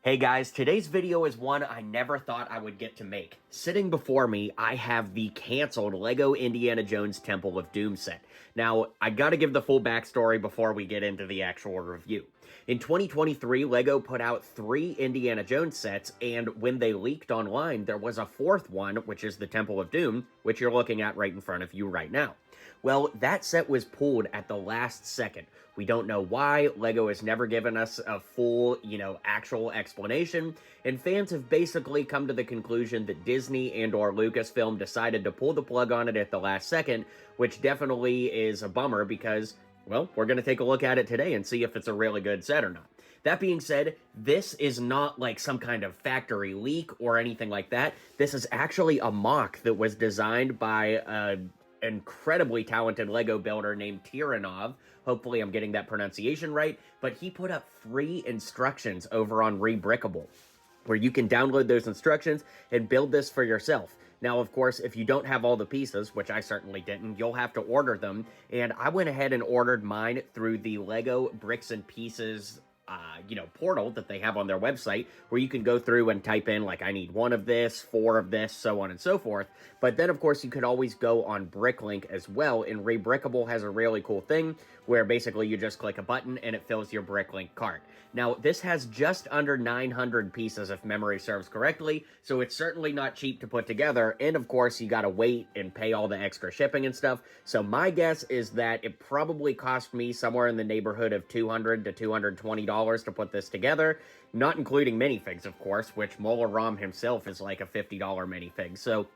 Hey guys, today's video is one I never thought I would get to make. Sitting before me, I have the canceled LEGO Indiana Jones Temple of Doom set. Now, I gotta give the full backstory before we get into the actual review. In 2023, LEGO put out 3 Indiana Jones sets, and when they leaked online, there was a 4th one, which is the Temple of Doom, which you're looking at right in front of you right now. Well, that set was pulled at the last second. We don't know why. LEGO has never given us a full, actual explanation, and fans have basically come to the conclusion that Disney and/or Lucasfilm decided to pull the plug on it at the last second, which definitely is a bummer because, well, we're going to take a look at it today and see if it's a really good set or not. That being said, this is not like some kind of factory leak or anything like that. This is actually a mock that was designed by an incredibly talented LEGO builder named Tyrinov. Hopefully I'm getting that pronunciation right, but he put up free instructions over on Rebrickable, where you can download those instructions and build this for yourself. Now, of course, if you don't have all the pieces, which I certainly didn't, you'll have to order them, and I went ahead and ordered mine through the LEGO Bricks and Pieces portal that they have on their website, where you can go through and type in, like, I need 1 of this, 4 of this, so on and so forth. But then, of course, you could always go on Bricklink as well, and Rebrickable has a really cool thing where basically you just click a button and it fills your Bricklink cart. Now, this has just under 900 pieces, if memory serves correctly, so it's certainly not cheap to put together, and of course, you gotta wait and pay all the extra shipping and stuff. So my guess is that it probably cost me somewhere in the neighborhood of $200 to $220 to put this together, not including minifigs, of course, which Mola Ram himself is like a $50 minifig. So,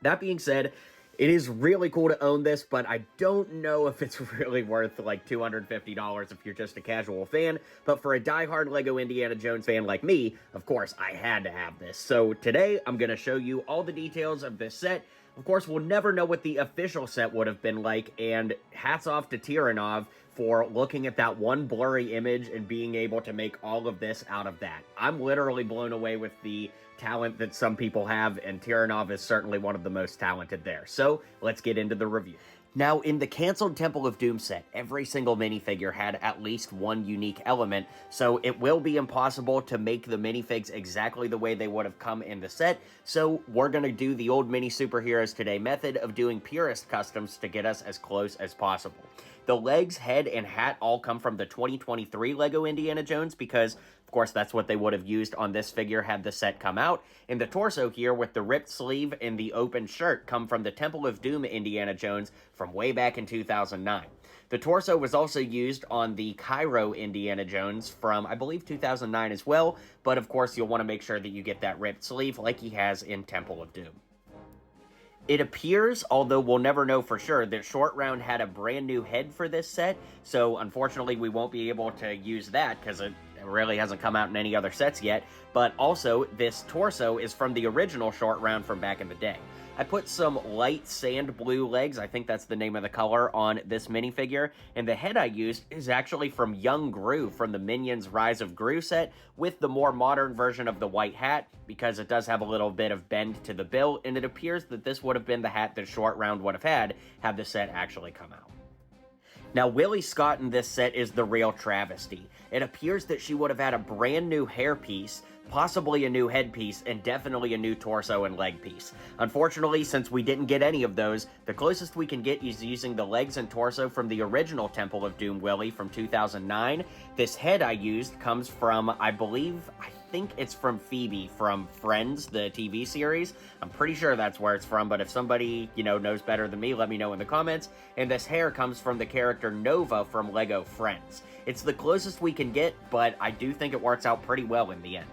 that being said, it is really cool to own this, but I don't know if it's really worth like $250 if you're just a casual fan. But for a diehard LEGO Indiana Jones fan like me, of course, I had to have this. So today, I'm going to show you all the details of this set. Of course, we'll never know what the official set would have been like, and hats off to Tyrinov for looking at that one blurry image and being able to make all of this out of that. I'm literally blown away with the talent that some people have, and Tyrinov is certainly one of the most talented there. So, let's get into the review. Now, in the canceled Temple of Doom set, every single minifigure had at least one unique element, so it will be impossible to make the minifigs exactly the way they would have come in the set, so we're going to do the old Mini Superheroes Today method of doing purist customs to get us as close as possible. The legs, head, and hat all come from the 2023 LEGO Indiana Jones because, of course, that's what they would have used on this figure had the set come out. And the torso here with the ripped sleeve and the open shirt come from the Temple of Doom Indiana Jones from way back in 2009. The torso was also used on the Cairo Indiana Jones from, I believe, 2009 as well, but of course you'll want to make sure that you get that ripped sleeve like he has in Temple of Doom. It appears, although we'll never know for sure, that Short Round had a brand new head for this set, so unfortunately we won't be able to use that because it really hasn't come out in any other sets yet, but also this torso is from the original Short Round from back in the day. I put some light sand blue legs, I think that's the name of the color, on this minifigure, and the head I used is actually from Young Gru from the Minions Rise of Gru set, with the more modern version of the white hat, because it does have a little bit of bend to the bill, and it appears that this would have been the hat that Short Round would have had the set actually come out. Now, Willie Scott in this set is the real travesty. It appears that she would have had a brand new hairpiece, possibly a new headpiece, and definitely a new torso and leg piece. Unfortunately, since we didn't get any of those, the closest we can get is using the legs and torso from the original Temple of Doom Willie from 2009. This head I used comes from, I think it's from Phoebe from Friends, the TV series. I'm pretty sure that's where it's from, but if somebody, knows better than me, let me know in the comments. And this hair comes from the character Nova from LEGO Friends. It's the closest we can get, but I do think it works out pretty well in the end.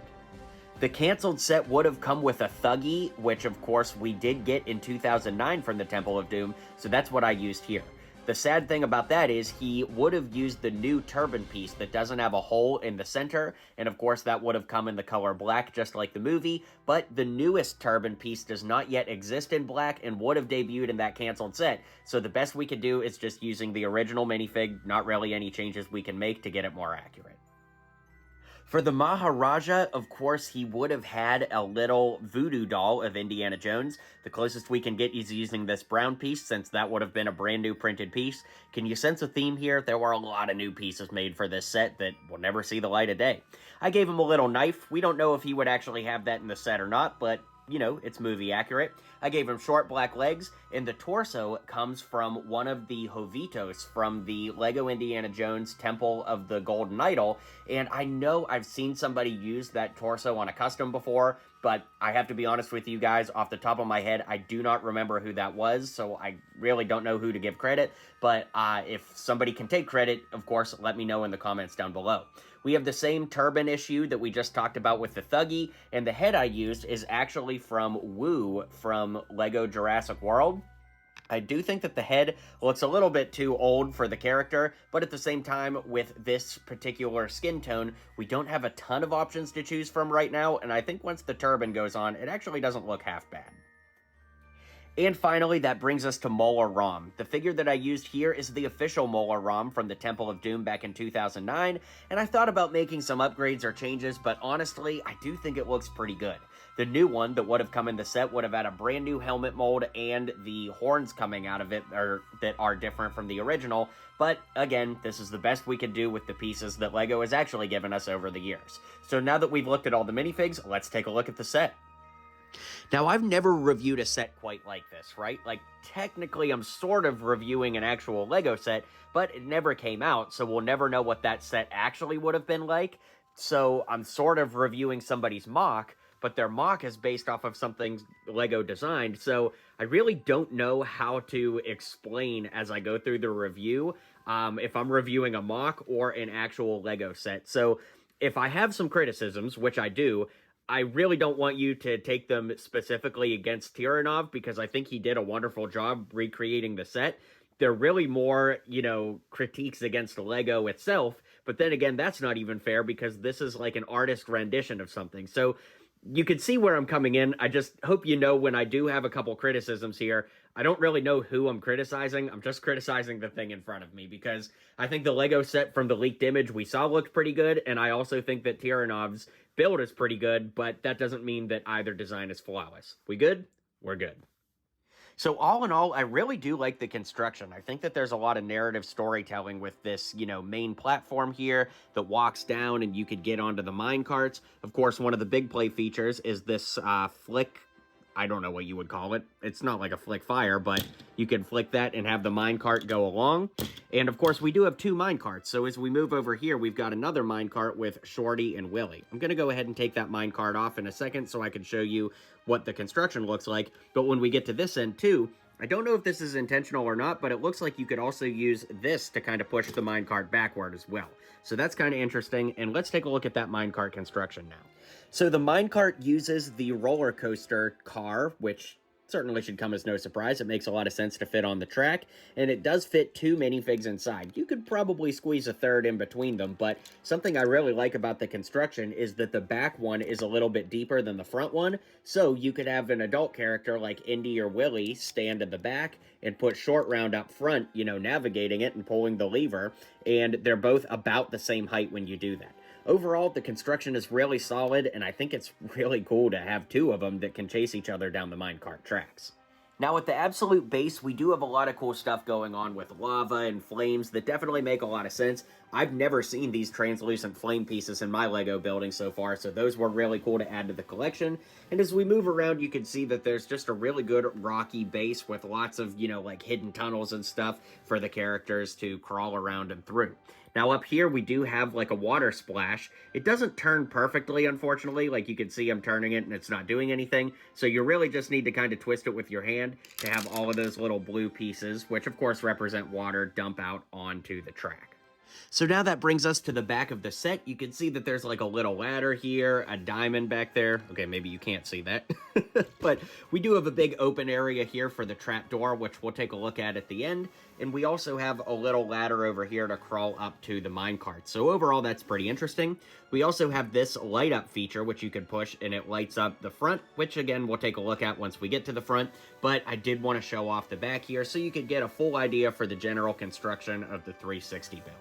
The canceled set would have come with a Thuggy, which of course we did get in 2009 from the Temple of Doom, so that's what I used here. The sad thing about that is he would have used the new turban piece that doesn't have a hole in the center, and of course that would have come in the color black just like the movie, but the newest turban piece does not yet exist in black and would have debuted in that canceled set, so the best we could do is just using the original minifig, not really any changes we can make to get it more accurate. For the Maharaja, of course, he would have had a little voodoo doll of Indiana Jones. The closest we can get is using this brown piece, since that would have been a brand new printed piece. Can you sense a theme here? There were a lot of new pieces made for this set that will never see the light of day. I gave him a little knife. We don't know if he would actually have that in the set or not, but you know, it's movie accurate. I gave him short black legs, and the torso comes from one of the Jovitos from the Lego Indiana Jones Temple of the Golden Idol, and I know I've seen somebody use that torso on a custom before, but I have to be honest with you guys, off the top of my head, I do not remember who that was, so I really don't know who to give credit, but if somebody can take credit, of course, let me know in the comments down below. We have the same turban issue that we just talked about with the Thuggy, and the head I used is actually from Wu from Lego Jurassic World. I do think that the head looks a little bit too old for the character, but at the same time, with this particular skin tone, we don't have a ton of options to choose from right now, and I think once the turban goes on, it actually doesn't look half bad. And finally, that brings us to Molar Ram. The figure that I used here is the official Molar Ram from the Temple of Doom back in 2009, and I thought about making some upgrades or changes, but honestly, I do think it looks pretty good. The new one that would have come in the set would have had a brand new helmet mold, and the horns coming out of it that are different from the original, but again, this is the best we could do with the pieces that LEGO has actually given us over the years. So now that we've looked at all the minifigs, let's take a look at the set. Now, I've never reviewed a set quite like this, right? Like, technically, I'm sort of reviewing an actual LEGO set, but it never came out, so we'll never know what that set actually would have been like. So, I'm sort of reviewing somebody's mock, but their mock is based off of something LEGO designed, so I really don't know how to explain as I go through the review, if I'm reviewing a mock or an actual LEGO set. So, if I have some criticisms, which I do, I really don't want you to take them specifically against Tyrinov, because I think he did a wonderful job recreating the set. They're really more, you know, critiques against LEGO itself, but then again, that's not even fair, because this is like an artist rendition of something. So you can see where I'm coming in. I just hope you know when I do have a couple criticisms here, I don't really know who I'm criticizing. I'm just criticizing the thing in front of me, because I think the LEGO set from the leaked image we saw looked pretty good, and I also think that Tyrinov's build is pretty good, but that doesn't mean that either design is flawless. We good? We're good. So all in all, I really do like the construction. I think that there's a lot of narrative storytelling with this, you know, main platform here that walks down and you could get onto the mine carts. Of course, one of the big play features is this flick, I don't know what you would call it. It's not like a flick fire, but you can flick that and have the minecart go along. And of course, we do have two minecarts. So as we move over here, we've got another minecart with Shorty and Willie. I'm going to go ahead and take that minecart off in a second so I can show you what the construction looks like. But when we get to this end too, I don't know if this is intentional or not, but it looks like you could also use this to kind of push the minecart backward as well. So that's kind of interesting. And let's take a look at that minecart construction now. So the minecart uses the roller coaster car, which certainly should come as no surprise. It makes a lot of sense to fit on the track, and it does fit two minifigs inside. You could probably squeeze a third in between them, but something I really like about the construction is that the back one is a little bit deeper than the front one, so you could have an adult character like Indy or Willie stand in the back and put Short Round up front, you know, navigating it and pulling the lever, and they're both about the same height when you do that. Overall, the construction is really solid, and I think it's really cool to have two of them that can chase each other down the minecart tracks. Now, at the absolute base, we do have a lot of cool stuff going on with lava and flames that definitely make a lot of sense. I've never seen these translucent flame pieces in my LEGO building so far, so those were really cool to add to the collection. And as we move around, you can see that there's just a really good rocky base with lots of, you know, like hidden tunnels and stuff for the characters to crawl around and through. Now up here, we do have like a water splash. It doesn't turn perfectly, unfortunately. Like you can see I'm turning it and it's not doing anything. So you really just need to kind of twist it with your hand to have all of those little blue pieces, which of course represent water, dump out onto the track. So now that brings us to the back of the set. You can see that there's like a little ladder here, a diamond back there. Okay, maybe you can't see that. But we do have a big open area here for the trap door, which we'll take a look at the end. And we also have a little ladder over here to crawl up to the minecart. So overall, that's pretty interesting. We also have this light up feature, which you can push and it lights up the front, which again, we'll take a look at once we get to the front. But I did want to show off the back here so you could get a full idea for the general construction of the 360 build.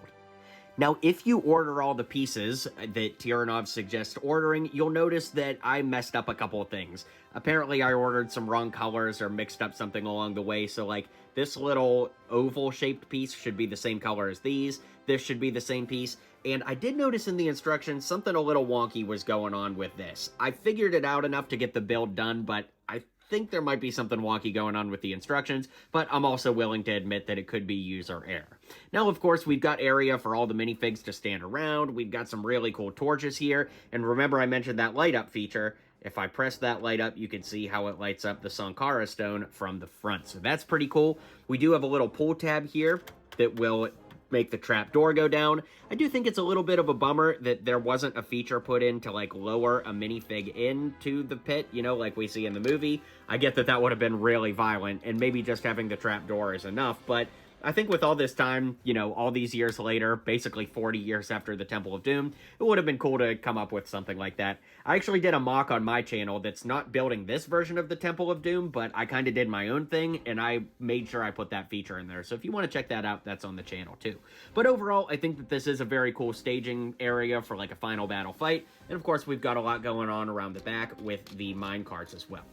Now, if you order all the pieces that Tyrinov suggests ordering, you'll notice that I messed up a couple of things. Apparently, I ordered some wrong colors or mixed up something along the way, so like this little oval-shaped piece should be the same color as these, this should be the same piece, and I did notice in the instructions something a little wonky was going on with this. I figured it out enough to get the build done, but I think there might be something wonky going on with the instructions, but I'm also willing to admit that it could be user error. Now, of course, we've got area for all the minifigs to stand around. We've got some really cool torches here, and remember I mentioned that light up feature. If I press that light up, you can see how it lights up the Sankara stone from the front, so that's pretty cool. We do have a little pull tab here that will make the trap door go down. I do think it's a little bit of a bummer that there wasn't a feature put in to like lower a minifig into the pit, you know, like we see in the movie. I get that that would have been really violent, and maybe just having the trap door is enough, but I think with all this time, you know, all these years later, basically 40 years after the Temple of Doom, it would have been cool to come up with something like that. I actually did a mock on my channel that's not building this version of the Temple of Doom, but I kind of did my own thing, and I made sure I put that feature in there. So if you want to check that out, that's on the channel too. But overall, I think that this is a very cool staging area for like a final battle fight. And of course, we've got a lot going on around the back with the mine carts as well.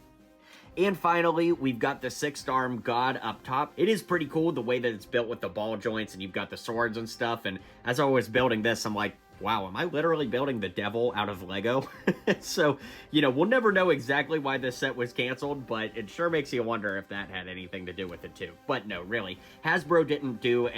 And finally, we've got the six-arm god up top. It is pretty cool the way that it's built with the ball joints, and you've got the swords and stuff. And as I was building this, I'm like, wow, am I literally building the devil out of Lego? So, you know, we'll never know exactly why this set was canceled, but it sure makes you wonder if that had anything to do with it too. But no, really, Hasbro didn't do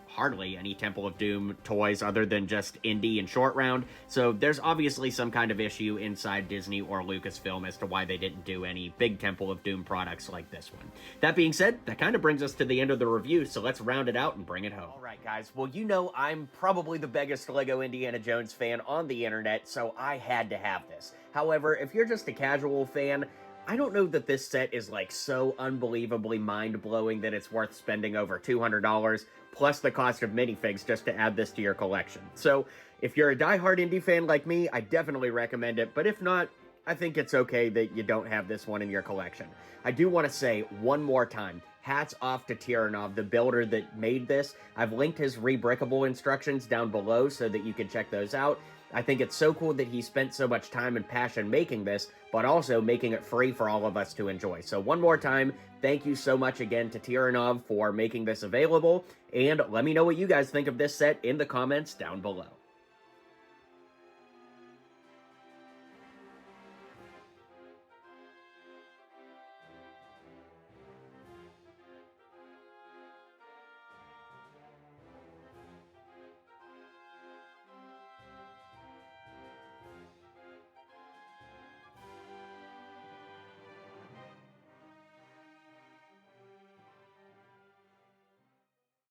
hardly any Temple of Doom toys other than just Indy and Short Round, so there's obviously some kind of issue inside Disney or Lucasfilm as to why they didn't do any big Temple of Doom products like this one. That being said, that kind of brings us to the end of the review, so let's round it out and bring it home. Alright guys, well you know I'm probably the biggest Lego Indiana Jones fan on the internet, so I had to have this. However, if you're just a casual fan, I don't know that this set is like so unbelievably mind-blowing that it's worth spending over $200 plus the cost of minifigs just to add this to your collection. So if you're a die-hard indie fan like me, I definitely recommend it, but if not, I think it's okay that you don't have this one in your collection. I do want to say one more time, hats off to Tyrinov, the builder that made this. I've linked his Rebrickable instructions down below so that you can check those out. I think it's so cool that he spent so much time and passion making this, but also making it free for all of us to enjoy. So one more time, thank you so much again to Tyrinov for making this available, and let me know what you guys think of this set in the comments down below.